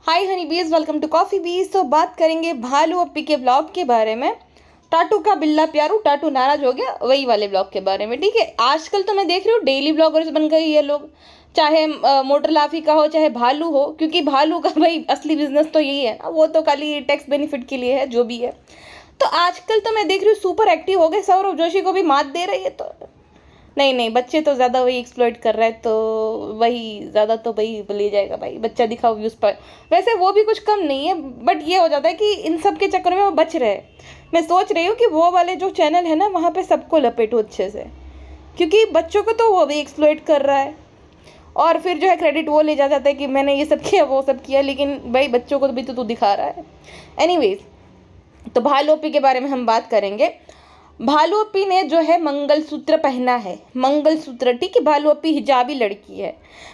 हाय हनी बीज, welcome to coffee बीज। तो बात करेंगे भालू अप्पी के ब्लॉग के बारे में। टाटू का बिल्ला प्यारू, टाटू नाराज हो गया, वही वाले ब्लॉग के बारे में। ठीक है, आजकल तो मैं देख रही हूँ डेली ब्लॉगर्स बन गए ये लोग, चाहे मोटर लाफी का हो चाहे भालू हो, क्योंकि भालू का भाई असली बिजनेस तो यही है ना, वो तो खाली टैक्स बेनिफिट के लिए है जो भी है। तो आजकल तो मैं देख रही हूँ सुपर एक्टिव हो गए, सौरभ जोशी को भी मात दे रही है। तो नहीं नहीं, बच्चे तो ज़्यादा वही एक्सप्लॉइट कर रहा है, तो वही ज़्यादा तो वही ले जाएगा भाई, बच्चा दिखाओ व्यूज़ पर। वैसे वो भी कुछ कम नहीं है, बट ये हो जाता है कि इन सब के चक्कर में वो बच रहे। मैं सोच रही हूँ कि वो वाले जो चैनल है ना, वहाँ पे सबको लपेटो अच्छे से, क्योंकि बच्चों को तो वो भी एक्सप्लॉइट कर रहा है और फिर जो है क्रेडिट वो ले जाता है कि मैंने ये सब किया वो सब किया, लेकिन भाई बच्चों को भी तो तू दिखा रहा है। एनीवेज, तो भालू अप्पी के बारे में हम बात करेंगे। भालू अप्पी ने जो है मंगलसूत्र पहना है, मंगलसूत्र। ठीक है, भालू अप्पी हिजाबी लड़की है।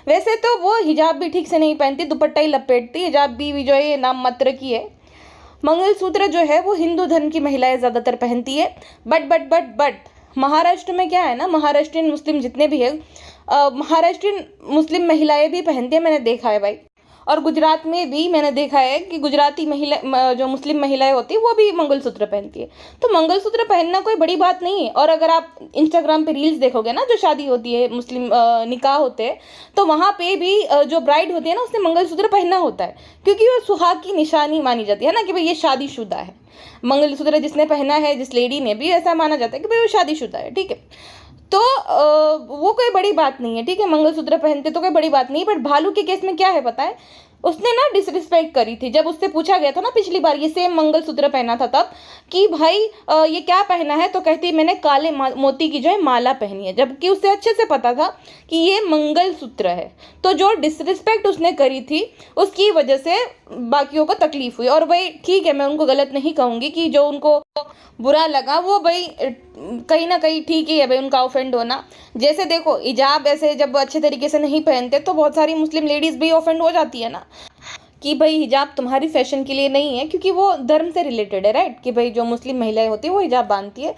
वैसे तो वो हिजाब भी ठीक से नहीं पहनती, दुपट्टा ही लपेटती, हिजाब भी जो है ये नाम मात्र की है। मंगलसूत्र जो है वो हिंदू धर्म की महिलाएं ज़्यादातर पहनती है। बट महाराष्ट्र में क्या है ना, महाराष्ट्रियन मुस्लिम जितने भी है, महाराष्ट्रियन मुस्लिम महिलाएं भी पहनती है, मैंने देखा है भाई। और गुजरात में भी मैंने देखा है कि गुजराती महिला जो मुस्लिम महिलाएं होती है वो भी मंगलसूत्र पहनती है। तो मंगलसूत्र पहनना कोई बड़ी बात नहीं है। और अगर आप इंस्टाग्राम पे रील्स देखोगे ना, जो शादी होती है मुस्लिम निकाह होते हैं, तो वहाँ पे भी जो ब्राइड होती है ना, उसने मंगलसूत्र पहनना होता है, क्योंकि वो सुहाग की निशानी मानी जाती है ना, कि भाई ये शादीशुदा है। मंगलसूत्र जिसने पहना है, जिस लेडी ने भी, ऐसा माना जाता है कि भाई वो शादीशुदा है। ठीक है, तो वो कोई बड़ी बात नहीं है। ठीक है, मंगलसूत्र पहनते तो कोई बड़ी बात नहीं। बट भालू के केस में क्या है पता है, उसने ना डिसरिस्पेक्ट करी थी। जब उससे पूछा गया था ना पिछली बार, ये सेम मंगलसूत्र पहना था तब, कि भाई ये क्या पहना है, तो कहती मैंने काले मोती की जो है माला पहनी है, जबकि उसे अच्छे से पता था कि ये मंगलसूत्र है। तो जो डिसरिस्पेक्ट उसने करी थी, उसकी वजह से बाकियों को तकलीफ हुई। और भाई ठीक है, मैं उनको गलत नहीं कहूँगी, कि जो उनको बुरा लगा वो भाई कहीं ना कहीं ठीक ही है भाई, उनका ऑफेंड होना। जैसे देखो, हिजाब ऐसे जब अच्छे तरीके से नहीं पहनते तो बहुत सारी मुस्लिम लेडीज़ भी ऑफेंड हो जाती है ना, कि भाई हिजाब तुम्हारी फैशन के लिए नहीं है, क्योंकि वो धर्म से रिलेटेड है, राइट। कि भाई जो मुस्लिम महिलाएं होती है वो हिजाब बांधती है,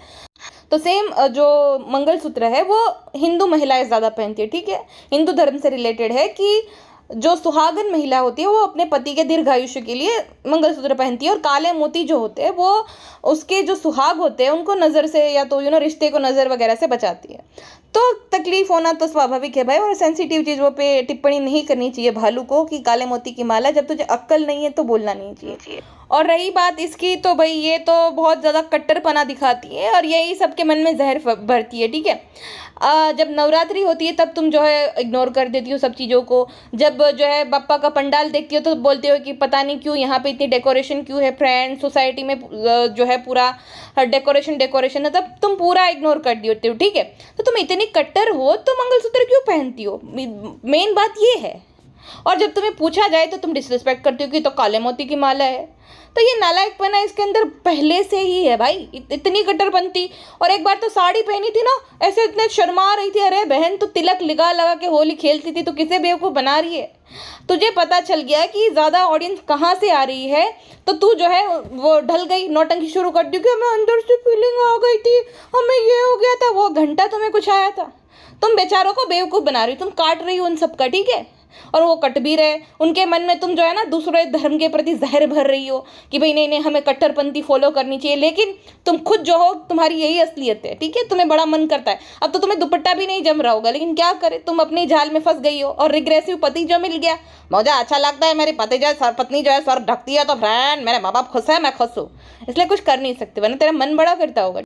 तो सेम जो मंगलसूत्र है वो हिंदू महिलाएं ज़्यादा पहनती है। ठीक है, हिंदू धर्म से रिलेटेड है कि जो सुहागन महिला होती है वो अपने पति के दीर्घायुष्य के लिए मंगलसूत्र पहनती है। और काले मोती जो होते हैं वो उसके जो सुहाग होते हैं उनको नज़र से, या तो रिश्ते को नज़र वगैरह से बचाती है। तो तकलीफ होना तो स्वाभाविक है भाई, और सेंसिटिव चीज़ों पे टिप्पणी नहीं करनी चाहिए भालू को, कि काले मोती की माला। जब तुझे अक्ल नहीं है तो बोलना नहीं चाहिए। और रही बात इसकी, तो भाई ये तो बहुत ज़्यादा कट्टरपना दिखाती है और यही सबके मन में जहर भरती है। ठीक है, जब नवरात्रि होती है तब तुम जो है इग्नोर कर देती हो सब चीज़ों को। जब जो है बप्पा का पंडाल देखती हो तो बोलते हो कि पता नहीं क्यों यहाँ पे इतनी डेकोरेशन क्यों है, फ्रेंड सोसाइटी में जो है पूरा डेकोरेशन है, तब तुम पूरा इग्नोर कर देती हो। ठीक है, तो तुम इतनी कट्टर हो तो मंगलसूत्र क्यों पहनती हो, मेन बात ये है। और जब तुम्हें पूछा जाए तो तुम डिसरिस्पेक्ट करती हो कि तो काले मोती की माला है। तो ये नालायकपना इसके अंदर पहले से ही है भाई, इतनी कट्टरपंती। और एक बार तो साड़ी पहनी थी ना, ऐसे इतने शर्मा रही थी, अरे बहन तू तिलक लगा लगा के होली खेलती थी, तो किसे बेवकूफ़ बना रही है। तुझे पता चल गया कि ज़्यादा ऑडियंस कहाँ से आ रही है, तो तू जो है वो ढल गई, नौटंकी शुरू कर दी कि हमें अंदर से फीलिंग आ गई थी, हमें ये हो गया था, वो घंटा तुम्हें कुछ आया था। तुम बेचारों को बेवकूफ़ बना रही हो, तुम काट रही हो उन सबका। ठीक है, और वो कट भी रहे, उनके मन में तुम जो है ना दूसरे धर्म के प्रति जहर भर रही हो कि भाई नहीं नहीं हमें कट्टरपंथी फॉलो करनी चाहिए, लेकिन तुम खुद जो हो तुम्हारी यही असलियत है। ठीक है, तुम्हें बड़ा मन करता है, अब तो तुम्हें दुपट्टा भी नहीं जम रहा होगा, लेकिन क्या करे, तुम अपनी जाल में फंस गई हो। और रिग्रेसिव पति जो मिल गया, मुझे अच्छा लगता है मेरी पति जो है पत्नी जो है सर ढकती है, तो फ्रेंड मेरे माँ बाप खुश है, मैं खुश हूँ, इसलिए कुछ कर नहीं सकते, वरना तेरा मन बड़ा करता होगा।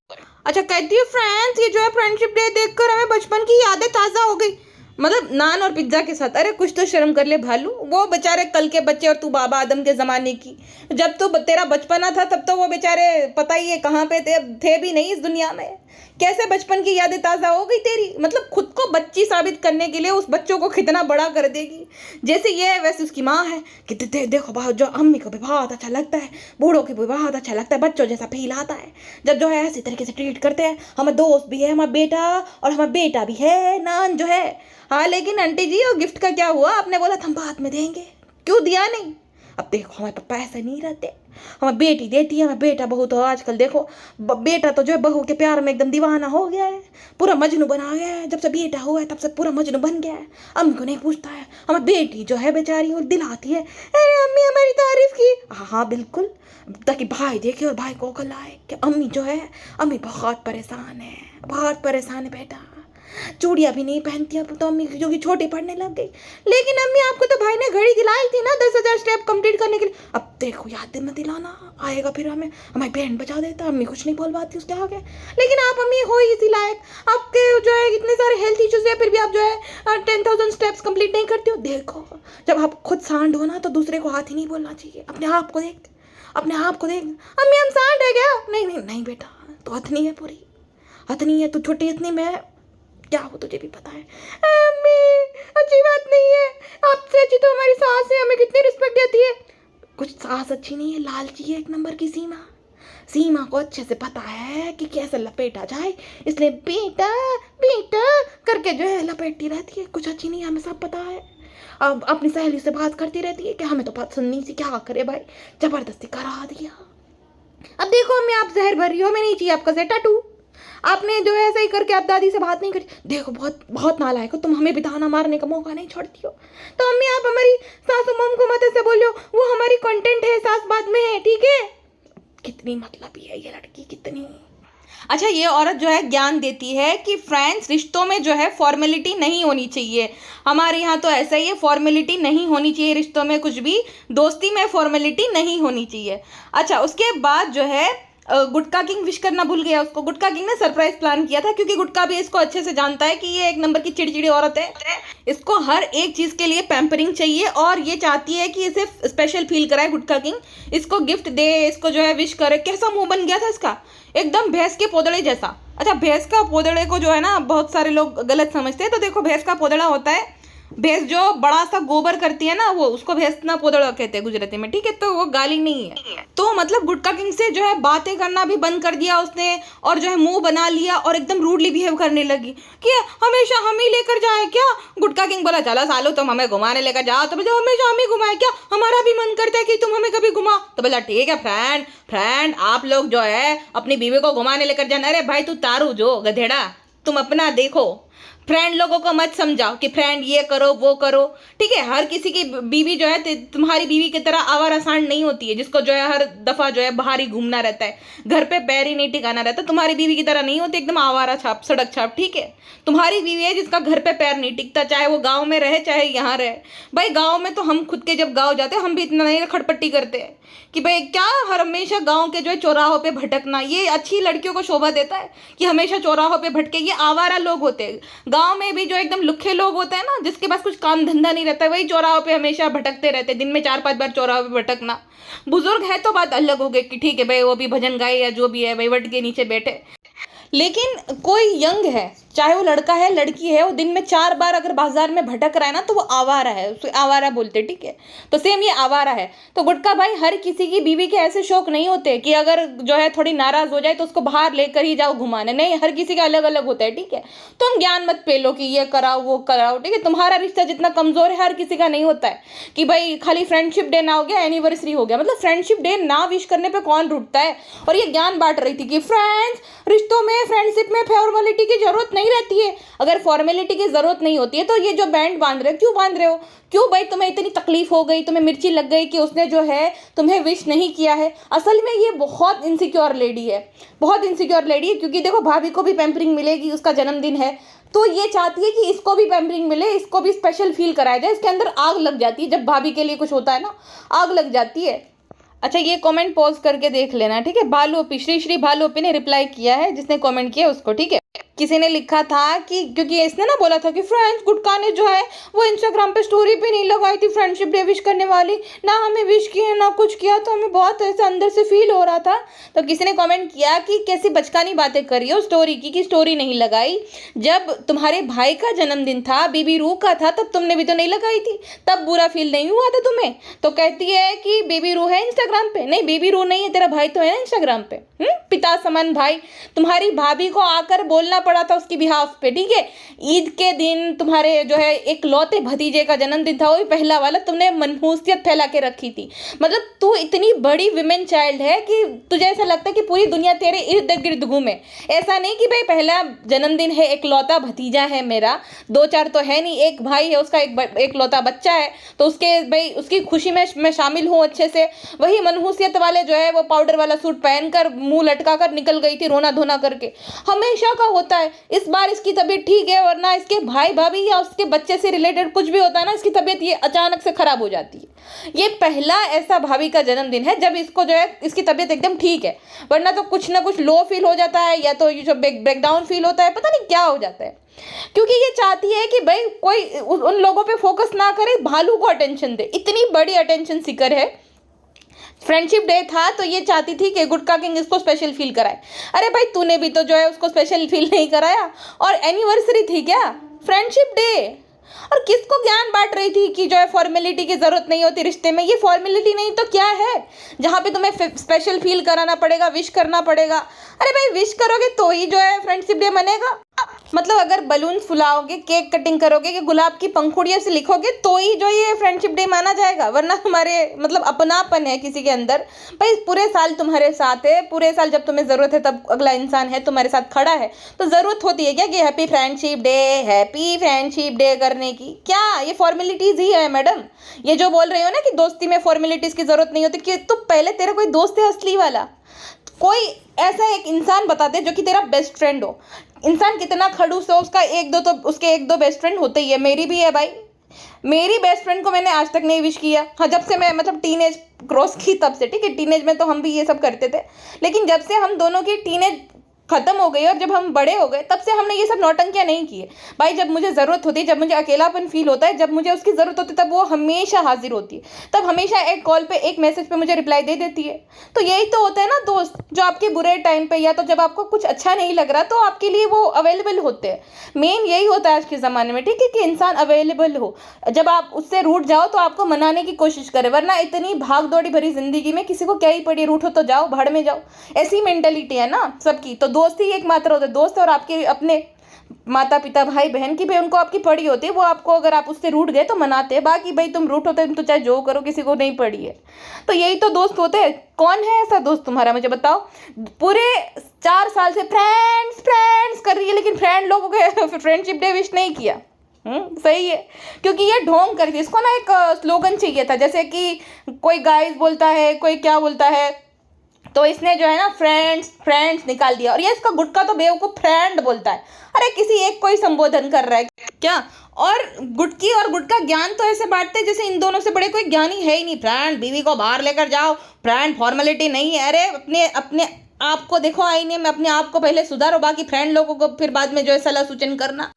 अच्छा, कहती है फ्रेंड्स ये जो है फ्रेंडशिप डे देखकर हमें बचपन की यादें ताज़ा हो गई, मतलब नान और पिज्ज़ा के साथ। अरे कुछ तो शर्म कर ले भालू, वो बेचारे कल के बच्चे और तू बाबा आदम के ज़माने की। जब तो तेरा बचपना था तब तो वो बेचारे पता ही है कहाँ पे थे भी नहीं इस दुनिया में। कैसे बचपन की यादें ताज़ा हो गई तेरी, मतलब खुद को बच्ची साबित करने के लिए उस बच्चों को कितना बड़ा कर देगी। जैसे ये है वैसे उसकी माँ है कि देखो बहुत जो अम्मी को भी बहुत अच्छा लगता है, बूढ़ों को भी बहुत अच्छा लगता है, बच्चों जैसा फील आता है जब जो है ऐसी तरीके से ट्रीट करते हैं। हमारा दोस्त भी है, हमारा बेटा, और हमारा बेटा भी है, नान जो है। हाँ लेकिन आंटी जी वो गिफ्ट का क्या हुआ, आपने बोला था हम बाद में देंगे, क्यों दिया नहीं। अब देखो हमारे पापा ऐसे नहीं रहते, हमें बेटी देती है, हमें बेटा बहू तो आजकल देखो बेटा तो जो है बहू के प्यार में एकदम दीवाना हो गया है, पूरा मजनू बना गया है। जब से बेटा हुआ है तब से पूरा मजनू बन गया है, अम्मी को नहीं पूछता है। हमें बेटी जो है बेचारी वो दिलाती है, अरे अम्मी हमारी तारीफ की। हाँ हाँ बिल्कुल, ताकि भाई देखे और भाई को अकल आए कि अम्मी जो है, अम्मी बहुत परेशान है, बहुत परेशान है बेटा। चूड़ियाँ भी नहीं पहनती अब तो अम्मी, जो कि छोटी पढ़ने लग गई। लेकिन अम्मी आपको तो भाई ने घड़ी दिलाई थी ना 10,000 स्टेप कंप्लीट करने के लिए। अब देखो याद मत दिलाना, आएगा फिर हमें हमारी बहन बचा देता। अम्मी कुछ नहीं बोल पाती उसके आगे। लेकिन आप अम्मी हो इसी लायक, आपके जो है इतने सारे हेल्थ इश्यूज है, फिर भी आप जो है 10,000 स्टेप्स कंप्लीट नहीं करती हो। देखो जब आप खुद सांड हो ना तो दूसरे को हाथ ही नहीं बोलना चाहिए, अपने आप को देख, अपने आप को देख। अम्मी हम सांड है क्या? नहीं नहीं नहीं बेटा, तो हथनी है, पूरी हथनी है, तू छोटी हथनी में क्या हो तुझे भी पता है। अम्मी अच्छी बात नहीं है, आपसे अच्छी तो हमारी सास है, हमें कितनी रिस्पेक्ट देती है। कुछ सास अच्छी नहीं है, लालची है एक नंबर की सीमा। सीमा को अच्छे से पता है कि कैसे लपेटा जाए, इसलिए बेटा बेटा करके जो है लपेटती रहती है। कुछ अच्छी नहीं है, हमें सब पता है। अब अपनी सहेली से बात करती रहती है कि हमें तो पसंद नहीं सी, क्या करे भाई, जबरदस्ती करा दिया। अब देखो अम्मी आप जहर भर रही हो, हमें नहीं चाहिए आपका टैटू। आपने जो है ऐसा ही करके आप दादी से बात नहीं करी। देखो बहुत बहुत नालायक हो तुम, हमें भी ताना मारने का मौका नहीं छोड़ती हो। तो अम्मी आप हमारी सासू मम को मत ऐसे बोलो, वो हमारी कंटेंट है, सास बाद में है, ठीक है। कितनी मतलबी है ये लड़की, कितनी। अच्छा ये औरत जो है ज्ञान देती है कि फ्रेंड्स रिश्तों में जो है फॉर्मेलिटी नहीं होनी चाहिए। हमारे यहाँ तो ऐसा ही है, फॉर्मेलिटी नहीं होनी चाहिए रिश्तों में, कुछ भी दोस्ती में फॉर्मेलिटी नहीं होनी चाहिए। अच्छा उसके बाद जो है गुटका किंग विश करना भूल गया उसको। गुटका किंग ने सरप्राइज प्लान किया था, क्योंकि गुटका भी इसको अच्छे से जानता है कि ये एक नंबर की चिड़चिड़ी औरत है, इसको हर एक चीज़ के लिए पैम्परिंग चाहिए और ये चाहती है कि इसे स्पेशल फील कराए गुटका किंग, इसको गिफ्ट दे, इसको जो है विश करे। कैसा मुंह बन गया था इसका, एकदम भैंस के पोदड़े जैसा। अच्छा भैंस का पोदड़े को जो है ना बहुत सारे लोग गलत समझते हैं, तो देखो भैंस का पोदड़ा होता है, भैंस जो बड़ा सा गोबर करती है ना, वो उसको भैंस ना पोदड़ा कहते हैं गुजराती में, ठीक है। तो वो गाली नहीं है। तो मतलब गुटका किंग से जो है बातें करना भी बंद कर दिया उसने, और जो है मुंह बना लिया और एकदम रूडली बिहेव करने लगी कि हमेशा हम ही लेकर जाए क्या। गुटका किंग बोला चलो सालो तुम हमें घुमाने लेकर जाओ। तो बोला हमेशा हम ही घुमाए क्या, हमारा भी मन करता है कि तुम हमें कभी घुमा। तो बोला ठीक है फ्रेंड आप लोग जो है अपनी बीवी को घुमाने लेकर जाना। अरे भाई तू तारू जो गधेड़ा, तुम अपना देखो, फ्रेंड लोगों को मत समझाओ कि फ्रेंड ये करो वो करो, ठीक है। हर किसी की बीवी जो है तुम्हारी बीवी की तरह आवारा सांड नहीं होती है, जिसको जो है हर दफा जो है बाहर ही घूमना रहता है, घर पे पैर ही नहीं टिकाना रहता। तुम्हारी बीवी की तरह नहीं होती, एकदम आवारा छाप, सड़क छाप, ठीक है। तुम्हारी बीवी है जिसका घर पे पैर नहीं टिकता, चाहे वो गाँव में रहे चाहे यहाँ रहे। भाई गाँव में तो हम खुद के जब गाँव जाते हैं हम भी इतना नहीं खटपट्टी करते हैं कि भाई क्या हर हमेशा गाँव के जो है चौराहों पे भटकना, ये अच्छी लड़कियों को शोभा देता है कि हमेशा चौराहों पे भटके। ये आवारा लोग होते हैं। गाँव में भी जो एकदम लुखे लोग होते हैं ना, जिसके पास कुछ काम धंधा नहीं रहता है, वही चौराहों पे हमेशा भटकते रहते हैं, दिन में 4-5 बार चौराहों पे भटकना। बुजुर्ग है तो बात अलग हो गई कि ठीक है भाई वो भी भजन गाए या जो भी है भाई वट के नीचे बैठे। लेकिन कोई यंग है, चाहे वो लड़का है लड़की है, वो दिन में 4 बार अगर बाजार में भटक रहा है ना तो वो आवारा है, उसे आवारा बोलते, ठीक है। तो सेम ये आवारा है। तो गुटका भाई हर किसी की बीवी के ऐसे शौक नहीं होते कि अगर जो है थोड़ी नाराज हो जाए तो उसको बाहर लेकर ही जाओ घुमाने, नहीं, हर किसी का अलग अलग होता है, ठीक है। तुम ज्ञान मत पेलो कि ये कराओ वो कराओ, ठीक है। तुम्हारा रिश्ता जितना कमजोर है हर किसी का नहीं होता है कि भाई खाली फ्रेंडशिप डे ना हो गया एनिवर्सरी हो गया, मतलब फ्रेंडशिप डे ना विश करने पर कौन रुकता है। और ये ज्ञान बांट रही थी कि फ्रेंड्स रिश्तों में फ्रेंडशिप में फॉर्मेलिटी की जरूरत नहीं रहती है। अगर फॉर्मेलिटी की जरूरत नहीं होती है तो ये जो बैंड बांध रहे हो क्यों बांध रहे हो, क्यों भाई तुम्हें इतनी तकलीफ हो गई, तुम्हें मिर्ची लग गई कि उसने जो है तुम्हें विश नहीं किया है। असल में ये बहुत इनसिक्योर लेडी है, बहुत इनसिक्योर लेडी है, क्योंकि देखो भाभी को भी पैम्परिंग मिलेगी, उसका जन्मदिन है तो ये चाहती है कि इसको भी पैम्परिंग मिले, इसको भी स्पेशल फील कराया जाए। इसके अंदर आग लग जाती है जब भाभी के लिए कुछ होता है ना, आग लग जाती है। अच्छा ये कमेंट पॉज करके देख लेना, ठीक है। भालूपी, श्री भालूपी ने रिप्लाई किया है, जिसने कमेंट किया उसको, ठीक है। किसी ने लिखा था कि क्योंकि इसने ना बोला था कि फ्रेंड्स गुटका ने जो है वो इंस्टाग्राम पे स्टोरी पे नहीं लगाई थी फ्रेंडशिप डे विश करने वाली, ना हमें विश किया ना कुछ किया, तो हमें बहुत ऐसा अंदर से फील हो रहा था। तो किसी ने कमेंट किया कि कैसी बचकानी बातें कर रही हो स्टोरी की, कि स्टोरी नहीं लगाई, जब तुम्हारे भाई का जन्मदिन था, बेबी रू का था, तब तुमने भी तो नहीं लगाई थी, तब बुरा फील नहीं हुआ था तुम्हें। तो कहती है कि बेबी रू है इंस्टाग्राम पे, नहीं बेबी रू नहीं है, तेरा भाई तो है ना इंस्टाग्राम पे, पिता समान भाई। तुम्हारी भाभी को आकर बोलना पड़ा था उसकी बिहाफ पे, ठीक है। ईद के दिन तुम्हारे जो है एक लौते भतीजे का जन्मदिन था, वो भी पहला वाला, तुमने मनहूसियत फैला के रखी थी। मतलब तू इतनी बड़ी विमेन चाइल्ड है कि तुझे ऐसा लगता है कि पूरी दुनिया तेरे इर्द गिर्द घूमे। ऐसा नहीं कि भाई पहला जन्मदिन है, एक लौता भतीजा है मेरा, दो चार तो है नहीं, एक भाई है उसका, एक लौता बच्चा है, तो उसके भाई उसकी खुशी में मैं शामिल हूँ अच्छे से। वही मनहूसियत वाले जो है वो पाउडर वाला सूट पहनकर मुंह लटका कर निकल गई थी रोना धोना करके। हमेशा का होता है, इस बार इसकी तबीयत ठीक है, वरना इसके भाई भाभी या उसके बच्चे से रिलेटेड कुछ भी होता है ना, इसकी तबीयत ये अचानक से खराब हो जाती है। ये पहला ऐसा भाभी का जन्मदिन है जब इसको जो है इसकी तबीयत एकदम ठीक है, वरना तो कुछ ना कुछ लो फील हो जाता है, या तो ये जो ब्रेकडाउन फील होता है, पता नहीं क्या हो जाता है। क्योंकि ये चाहती है कि भाई कोई उन लोगों पे फोकस ना करे, भालू को अटेंशन दे, इतनी बड़ी अटेंशन सीकर है। फ्रेंडशिप डे था तो ये चाहती थी कि गुटका किंग इसको स्पेशल फील कराए। अरे भाई तूने भी तो जो है उसको स्पेशल फील नहीं कराया, और एनिवर्सरी थी क्या, फ्रेंडशिप डे, और किसको ज्ञान बांट रही थी कि जो है फॉर्मेलिटी की जरूरत नहीं होती रिश्ते में। ये फॉर्मेलिटी नहीं तो क्या है, जहाँ पे तुम्हें स्पेशल फील कराना पड़ेगा, विश करना पड़ेगा। अरे भाई विश करोगे तो ही जो है फ्रेंडशिप डे मनेगा। मतलब अगर बलून फुलाओगे, केक कटिंग करोगे, कि गुलाब की पंखुड़ियों से लिखोगे तो ही जो ये फ्रेंडशिप डे माना जाएगा, वरना तुम्हारे मतलब अपनापन है किसी के अंदर। भाई पूरे साल तुम्हारे साथ है, पूरे साल जब तुम्हें ज़रूरत है तब अगला इंसान है तुम्हारे साथ खड़ा है, तो ज़रूरत होती है क्या कि हैप्पी फ्रेंडशिप डे करने की? क्या ये फॉर्मेलिटीज़ ही है मैडम? ये जो बोल रही हो ना कि दोस्ती में फॉर्मेलिटीज़ की ज़रूरत नहीं होती, कि तो पहले तेरा कोई दोस्त है असली वाला? कोई ऐसा एक इंसान बता दे जो कि तेरा बेस्ट फ्रेंड हो। इंसान कितना खड़ूस हो, उसका उसके एक दो बेस्ट फ्रेंड होते ही है। मेरी भी है भाई, मेरी बेस्ट फ्रेंड को मैंने आज तक नहीं विश किया। हाँ, जब से मैं मतलब टीनेज क्रॉस की तब से, ठीक है, टीनेज में तो हम भी ये सब करते थे, लेकिन जब से हम दोनों की टीनेज खत्म हो गई और जब हम बड़े हो गए तब से हमने ये सब नौटंकियां नहीं किए। भाई जब मुझे ज़रूरत होती है, जब मुझे अकेलापन फील होता है, जब मुझे उसकी ज़रूरत होती है, तब वो हमेशा हाजिर होती है, तब हमेशा एक कॉल पे, एक मैसेज पे मुझे रिप्लाई दे देती है। तो यही तो होता है ना दोस्त, जो आपके बुरे टाइम पे या तो जब आपको कुछ अच्छा नहीं लग रहा तो आपके लिए वो अवेलेबल होते हैं। मेन यही होता है आज के ज़माने में, ठीक है, कि इंसान अवेलेबल हो। जब आप उससे रूठ जाओ तो आपको मनाने की कोशिश करे, वरना इतनी भाग दौड़ी भरी जिंदगी में किसी को क्या ही पड़ी, रूठो तो जाओ, भाड़ में जाओ, ऐसी मेंटेलिटी है ना सबकी। तो दोस्ती एकमात्र होता है दोस्त, और आपके अपने माता पिता भाई बहन की भी उनको आपकी पड़ी होती है, वो आपको अगर आप उससे रूठ गए तो मनाते हैं। बाकी भाई तुम रूठ होते तो चाहे जो करो, किसी को नहीं पड़ी है। तो यही तो दोस्त होते हैं। कौन है ऐसा दोस्त तुम्हारा, मुझे बताओ? पूरे 4 साल से फ्रेंड्स कर रही है, लेकिन फ्रेंड लोगों के फ्रेंडशिप डे विश नहीं किया। सही है, क्योंकि ये ढोंग करती है। इसको ना एक स्लोगन चाहिए था, जैसे कि कोई गाइस बोलता है, कोई क्या बोलता है, तो इसने जो है ना फ्रेंड्स निकाल दिया, और ये इसका गुटका तो बेवकूफ फ्रेंड बोलता है। अरे किसी एक को ही संबोधन कर रहा है क्या? और गुटकी और गुटका ज्ञान तो ऐसे बांटते हैं जैसे इन दोनों से बड़े कोई ज्ञानी है ही नहीं। फ्रेंड, बीवी को बाहर लेकर जाओ, फ्रेंड फॉर्मेलिटी नहीं है। अरे अपने आप को देखो आईने में, अपने आप को पहले सुधारो, बाकी फ्रेंड लोगों को फिर बाद में जो है सलाह सूचन करना।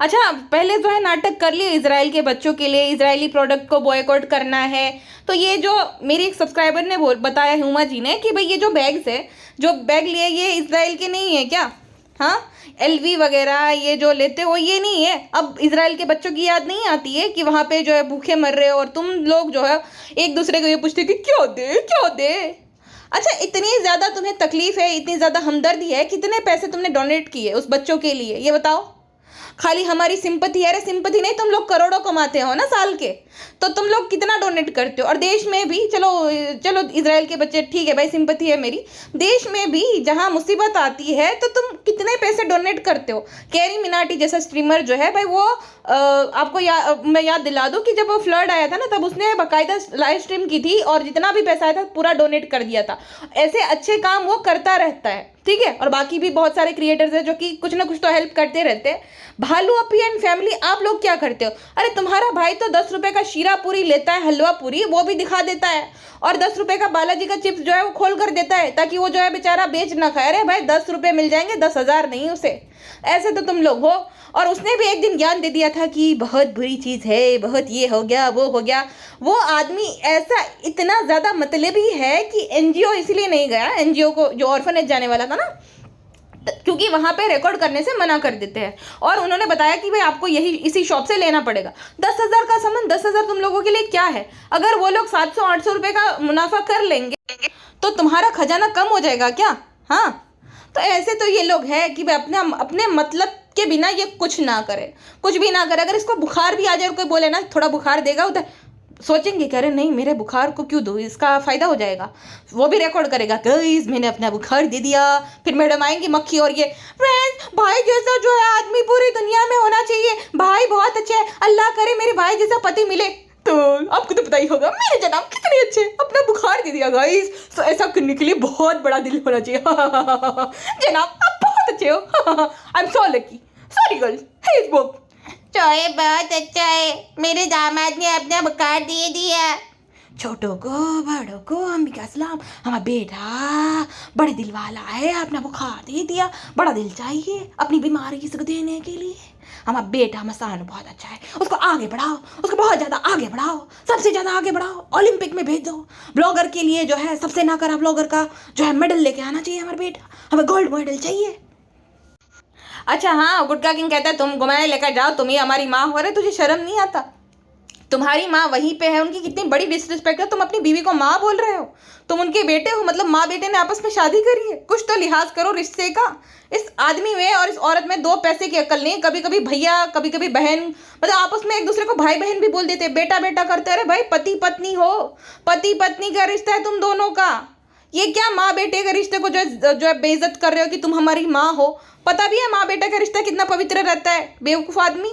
अच्छा, पहले जो है नाटक कर लिए इजराइल के बच्चों के लिए, इजरायली प्रोडक्ट को बॉयकॉट करना है। तो ये जो मेरी एक सब्सक्राइबर ने बताया, हुमा जी ने, कि भाई ये जो बैग्स है, जो बैग लिए, ये इजराइल के नहीं है क्या? हाँ, LV वगैरह ये जो लेते हो ये नहीं है। अब इजराइल के बच्चों की याद नहीं आती है कि वहाँ पे जो है भूखे मर रहे हो, और तुम लोग जो है एक दूसरे को ये पूछते कि क्या दे। अच्छा, इतनी ज़्यादा तुम्हें तकलीफ है, इतनी ज़्यादा हमदर्दी है, कितने पैसे तुमने डोनेट किए उस बच्चों के लिए, ये बताओ? खाली हमारी सिंपथी है? अरे सिंपथी नहीं, तुम लोग करोड़ों कमाते हो ना साल के, तो तुम लोग कितना डोनेट करते हो? और देश में भी, चलो इजराइल के बच्चे ठीक है भाई, सिंपथी है मेरी, देश में भी जहाँ मुसीबत आती है तो तुम कितने पैसे डोनेट करते हो? कैरी मिनाटी जैसा स्ट्रीमर जो है भाई, वो आपको मैं याद दिला दूं कि जब वो फ्लड आया था ना, तब उसने बाकायदा लाइव स्ट्रीम की थी और जितना भी पैसा आया था पूरा डोनेट कर दिया था। ऐसे अच्छे काम वो करता रहता है, ठीक है। और बाकी भी बहुत सारे क्रिएटर्स हैं जो कि कुछ ना कुछ तो हेल्प करते रहते हैं। भालू अपी एंड फैमिली, आप लोग क्या करते हो? अरे तुम्हारा भाई तो 10 रुपए का शीरा पूरी लेता है, हलवा पूरी, वो भी दिखा देता है, और 10 रुपए का बालाजी का चिप्स जो है वो खोल कर देता है ताकि वो जो है बेचारा बेच ना खाए। अरे भाई 10 रुपए मिल जाएंगे, 10,000 नहीं उसे। ऐसे तो तुम लोग हो। और उसने भी एक दिन ज्ञान दे दिया था कि बहुत बुरी चीज़ है, बहुत ये हो गया वो हो गया। वो आदमी ऐसा इतना ज़्यादा मतलबी है कि NGO इसलिए नहीं गया, NGO को जो ऑर्फनेज जाने वाला था ना, क्योंकि वहाँ पे रिकॉर्ड करने से मना कर देते हैं। और उन्होंने बताया कि भाई आपको यही इसी शॉप से लेना पड़ेगा। 10,000 का सामान, 10,000 तुम लोगों के लिए क्या है? अगर वो लोग 700-800 रुपये का मुनाफा कर लेंगे तो तुम्हारा खजाना कम हो जाएगा क्या? हाँ, तो ऐसे तो ये लोग हैं कि वे अपने अपने मतलब के बिना ये कुछ ना करे, कुछ भी ना करे। अगर इसको बुखार भी आ जाए और कोई बोले ना थोड़ा बुखार देगा, उधर सोचेंगे कि अरे नहीं मेरे बुखार को क्यों दूँ, इसका फ़ायदा हो जाएगा। वो भी रिकॉर्ड करेगा गाइस मैंने अपना बुखार दे दिया। फिर मैडम आएंगी मक्खी और ये फ्रेंड्स भाई जैसा जो है आदमी पूरी दुनिया में होना चाहिए, भाई बहुत अच्छे है, अल्लाह करे मेरे भाई जैसा पति मिले। तो आपको तो पता ही होगा मेरे जनाब कितने अच्छे, अपना बुखार दे दिया गाइस। तो ऐसा करने के लिए बहुत बड़ा दिल होना चाहिए। जनाब आप बहुत अच्छे हो। I am so lucky, sorry girls, he is book. चोए बहुत अच्छा है, मेरे दामाद ने अपना बुखार दे दिया। छोटों को बड़ों को अंबिका सलाम, हमारा बेटा बड़े दिल वाला है, अपना बुखार दे दिया। बड़ा दिल चाहिए अपनी बीमारी किसी को देने के लिए। हमारा बेटा मसान बहुत अच्छा है, उसको आगे बढ़ाओ, उसको बहुत ज़्यादा आगे बढ़ाओ, सबसे ज़्यादा आगे बढ़ाओ, ओलंपिक में भेज दो। ब्लॉगर के लिए जो है सबसे ना करा ब्लॉगर का जो है मेडल लेके आना चाहिए हमारा बेटा, हमें गोल्ड मेडल चाहिए। अच्छा हाँ, गुटका किंग कहता है तुम घुमाने लेकर जाओ, तुम ही हमारी माँ हो रहे, तुझे शर्म नहीं आता? तुम्हारी माँ वहीं पे है, उनकी कितनी बड़ी डिसरिस्पेक्ट है, तुम अपनी बीवी को माँ बोल रहे हो, तुम उनके बेटे हो, मतलब माँ बेटे ने आपस में शादी करी है, कुछ तो लिहाज करो रिश्ते का। इस आदमी में और इस औरत में दो पैसे की अकल नहीं, कभी कभी भैया कभी कभी बहन, मतलब आपस में एक दूसरे को भाई बहन भी बोल देते, बेटा बेटा करते। अरे भाई पति पत्नी हो, पति पत्नी का रिश्ता है तुम दोनों का। ये क्या माँ बेटे के रिश्ते को जो है बेइज्जत कर रहे हो कि तुम हमारी माँ हो? पता भी है माँ बेटे का रिश्ता कितना पवित्र रहता है, बेवकूफ़ आदमी।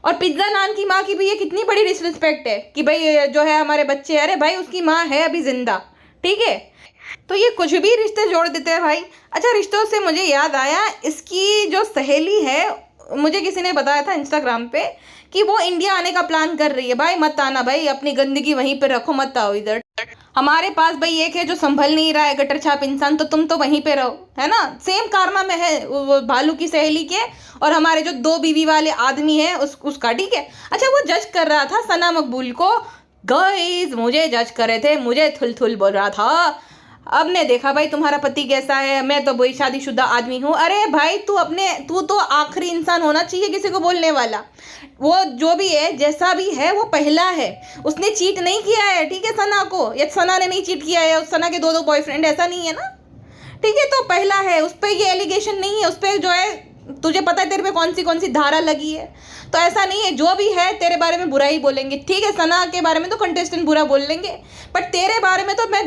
और पिज्ज़ा नान की माँ की भी ये कितनी बड़ी डिसरिस्पेक्ट है कि भाई जो है हमारे बच्चे, अरे भाई उसकी माँ है अभी जिंदा, ठीक है। तो ये कुछ भी रिश्ते जोड़ देते हैं भाई। अच्छा रिश्तों से मुझे याद आया, इसकी जो सहेली है, मुझे किसी ने बताया था इंस्टाग्राम पे कि वो इंडिया आने का प्लान कर रही है। भाई मत आना भाई, अपनी गंदगी वहीं पे रखो, मत आओ इधर। हमारे पास भाई एक है जो संभल नहीं रहा है गटर छाप इंसान, तो तुम तो वहीं पे रहो, है ना। सेम कारना में है वो भालू की सहेली के और हमारे जो दो बीवी वाले आदमी है उसका, ठीक है। अच्छा वो जज कर रहा था सना मकबूल को, गाइस मुझे जज कर रहे थे, मुझे थुल थुल बोल रहा था। अब ने देखा भाई तुम्हारा पति कैसा है, मैं तो वही शादीशुदा आदमी हूँ। अरे भाई तू तो आखिरी इंसान होना चाहिए किसी को बोलने वाला। वो जो भी है जैसा भी है वो पहला है, उसने चीट नहीं किया है, ठीक है सना को, या सना ने नहीं चीट किया है, उस सना के दो बॉयफ्रेंड, ऐसा नहीं है ना, ठीक है। तो पहला है, उस पर ये एलिगेशन नहीं है, उस पर जो है तुझे पता है तेरे पे कौन सी धारा लगी है। तो ऐसा नहीं है, जो भी है तेरे बारे में बुरा ही बोलेंगे, ठीक है। सना के बारे में तो कंटेस्टेंट बुरा बोल लेंगे, बट तेरे बारे में तो मैं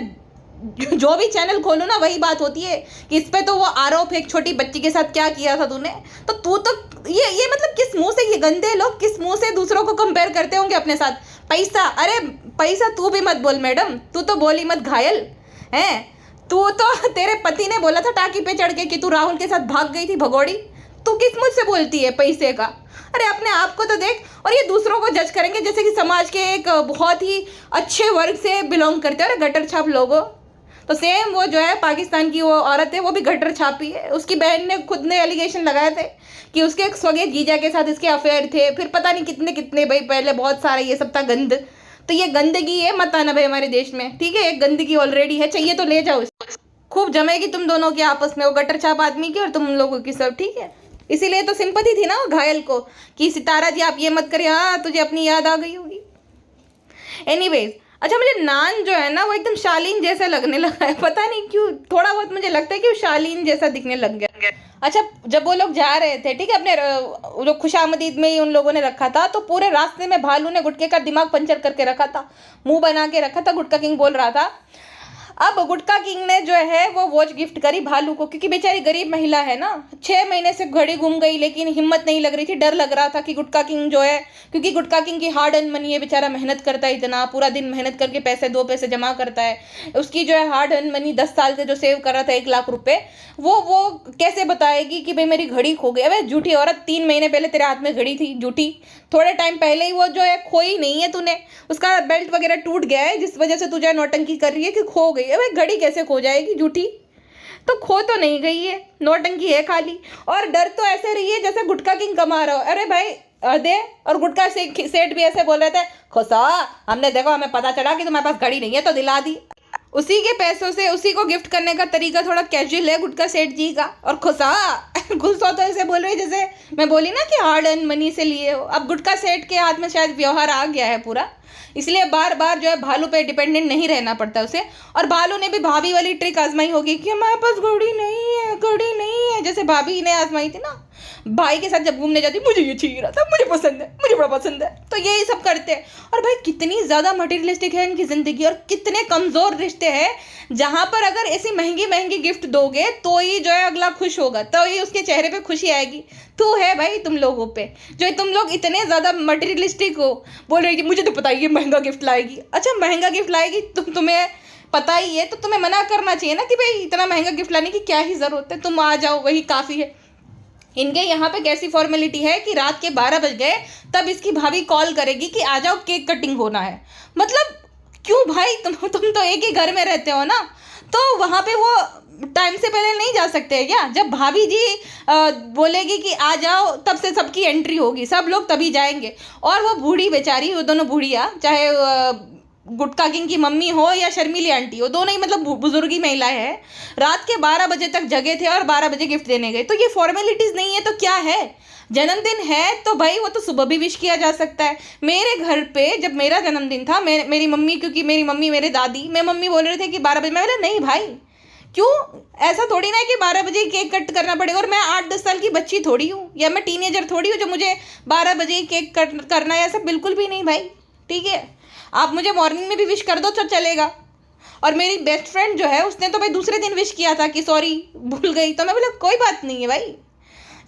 जो भी चैनल खोलूँ ना वही बात होती है कि इस पे तो वो आरोप है एक छोटी बच्ची के साथ क्या किया था तूने। तो तू तो ये मतलब किस मुंह से, ये गंदे लोग किस मुंह से दूसरों को कंपेयर करते होंगे अपने साथ। पैसा, अरे पैसा तू भी मत बोल मैडम, तू तो बोली मत घायल हैं। तू तो तेरे पति ने बोला था टाकी पे चढ़ के कि तू राहुल के साथ भाग गई थी भगोड़ी, तू किस मुझ से बोलती है पैसे का? अरे अपने आप को तो देख। और ये दूसरों को जज करेंगे जैसे कि समाज के एक बहुत ही अच्छे वर्ग से बिलोंग करते हैं, अरे गटर छाप लोगों। तो सेम वो जो है पाकिस्तान की वो औरत है, वो भी गटर छापी है। उसकी बहन ने खुद ने एलिगेशन लगाए थे कि उसके एक स्वगे जीजा के साथ इसके अफेयर थे, फिर पता नहीं कितने कितने भाई पहले बहुत सारे ये सब था गंद। तो ये गंदगी है, मत आना भाई हमारे देश में, ठीक है। एक गंदगी ऑलरेडी है, चाहिए तो ले जाओ इसको, खूब जमेगी तुम दोनों के आपस में, वो गटर छाप आदमी की और तुम लोगों की सब, ठीक है। इसीलिए तो सिंपैथी थी ना वो घायल को कि सितारा जी आप ये मत करिए, हाँ तुझे अपनी याद आ गई होगी। एनीवेज, अच्छा मुझे नान जो है ना वो एकदम शालीन जैसा लगने लगा है, पता नहीं क्यों, थोड़ा बहुत मुझे लगता है कि वो शालीन जैसा दिखने लग गया। अच्छा जब वो लोग जा रहे थे, ठीक है, अपने जो खुशामदीद में ही उन लोगों ने रखा था, तो पूरे रास्ते में भालू ने गुटके का दिमाग पंचर करके रखा था, मुंह बना के रखा था। गुटका किंग बोल रहा था। अब गुटका किंग ने जो है वो वॉच गिफ्ट करी भालू को, क्योंकि बेचारी गरीब महिला है ना, 6 महीने से घड़ी घूम गई लेकिन हिम्मत नहीं लग रही थी, डर लग रहा था कि गुटका किंग जो है, क्योंकि गुटका किंग की हार्ड अर्न मनी है, बेचारा मेहनत करता है इतना, पूरा दिन मेहनत करके पैसे 2 पैसे जमा करता है। उसकी जो है हार्ड अर्न मनी 10 साल से जो सेव कर रहा था 1 लाख रुपए, वो कैसे बताएगी कि भाई मेरी घड़ी खो गई? अबे झूठी औरत, 3 महीने पहले तेरे हाथ में घड़ी थी झूठी, थोड़े टाइम पहले ही वो जो है खोई नहीं है तूने, उसका बेल्ट वगैरह टूट गया है जिस वजह से तू जो है नौटंकी कर रही है कि खो गई। अबे घड़ी कैसे खो जाएगी झूठी? तो खो तो नहीं गई है, नौटंकी है खाली। और डर तो ऐसे रही है जैसे गुटका किंग कमा रहा हो। अरे भाई दे। और गुटका सेठ भी ऐसे बोल रहे थे, खुशा हमने देखो, हमें पता चला कि तुम्हारे पास घड़ी नहीं है तो दिला दी। उसी के पैसों से उसी को गिफ्ट करने का तरीका थोड़ा कैजुअल है गुटका सेठ जी का। और खुशा गुस्सा तो ऐसे बोल रही है जैसे मैं बोली ना कि हार्ड अर्न मनी से लिए हो। अब गुटखा सेठ के हाथ में शायद व्यवहार आ गया है पूरा, इसलिए बार बार जो है भालू पे डिपेंडेंट नहीं रहना पड़ता उसे। और भालू ने भी भाभी वाली ट्रिक आजमाई होगी कि हमारे पास घड़ी नहीं है, जैसे भाभी ने आजमाई थी ना भाई के साथ जब घूमने जाती, मुझे ये चाहिए रहा था, मुझे पसंद है, मुझे बड़ा पसंद है, तो यही सब करते हैं। और भाई कितनी ज़्यादा मटेरियलिस्टिक है इनकी ज़िंदगी, और कितने कमज़ोर रिश्ते हैं जहाँ पर अगर ऐसी महंगी महंगी गिफ्ट दोगे तो ही जो है अगला खुश होगा, तो ही उसके चेहरे पे खुशी आएगी। तो है भाई तुम लोगों पे, जो तुम लोग इतने ज़्यादा मटेरियलिस्टिक हो, बोल रही थी मुझे तो पता ही है महंगा गिफ्ट लाएगी। अच्छा महंगा गिफ्ट लाएगी तुम्हें पता ही है, तो तुम्हें मना करना चाहिए ना कि भाई इतना महंगा गिफ्ट लाने की क्या ही ज़रूरत है, तुम आ जाओ वही काफ़ी है। इनके यहाँ पे कैसी फॉर्मेलिटी है कि रात के 12 बज गए तब इसकी भाभी कॉल करेगी कि आ जाओ केक कटिंग होना है। मतलब क्यों भाई, तुम तो एक ही घर में रहते हो ना, तो वहाँ पे वो टाइम से पहले नहीं जा सकते हैं क्या? जब भाभी जी बोलेगी कि आ जाओ तब से सबकी एंट्री होगी, सब लोग तभी जाएंगे। और वो बूढ़ी बेचारी, वो दोनों बूढ़िया, चाहे गुटखा किंग की मम्मी हो या शर्मीली आंटी हो, दोनों ही मतलब बुजुर्गी महिलाएं हैं, रात के 12 बजे तक जगे थे और 12 बजे गिफ्ट देने गए। तो ये फॉर्मेलिटीज़ नहीं है तो क्या है? जन्मदिन है तो भाई वो तो सुबह भी विश किया जा सकता है। मेरे घर पे जब मेरा जन्मदिन था, मेरी मम्मी, क्योंकि मेरी मम्मी मेरे दादी, मैं मम्मी बोल रहे थे कि 12 बजे, मैं बोला नहीं भाई क्यों, ऐसा थोड़ी ना है कि 12 बजे केक कट करना पड़ेगा। और मैं 8-10 साल की बच्ची थोड़ी हूँ या मैं टीनेजर थोड़ी हूँ जो मुझे 12 बजे केक कट करना है, ऐसा बिल्कुल भी नहीं भाई। ठीक है, आप मुझे मॉर्निंग में भी विश कर दो तो चलेगा। और मेरी बेस्ट फ्रेंड जो है उसने तो भाई दूसरे दिन विश किया था कि सॉरी भूल गई, तो मैं बोला कोई बात नहीं है भाई।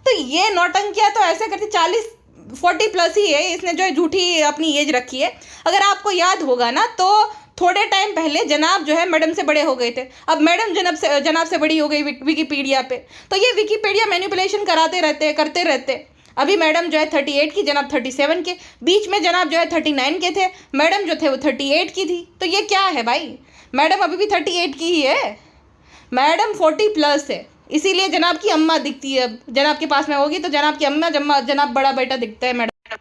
तो ये नौटंकियाँ तो ऐसे करती, 40 प्लस ही है इसने जो है झूठी अपनी एज रखी है। अगर आपको याद होगा ना तो थोड़े टाइम पहले जनाब जो है मैडम से बड़े हो गए थे, अब मैडम जनाब से बड़ी हो गई विकीपीडिया पे। तो ये विकीपीडिया मैनिपुलेशन करते रहते। अभी मैडम जो है 38 की, जनाब 37 के, बीच में जनाब जो है 39 के थे, मैडम जो थे वो 38 की थी। तो ये क्या है भाई, मैडम अभी भी 38 की ही है, मैडम 40 प्लस है, इसीलिए जनाब की अम्मा दिखती है। अब जनाब के पास में होगी तो जनाब की अम्मा, जनाब बड़ा बेटा दिखता है मैडम।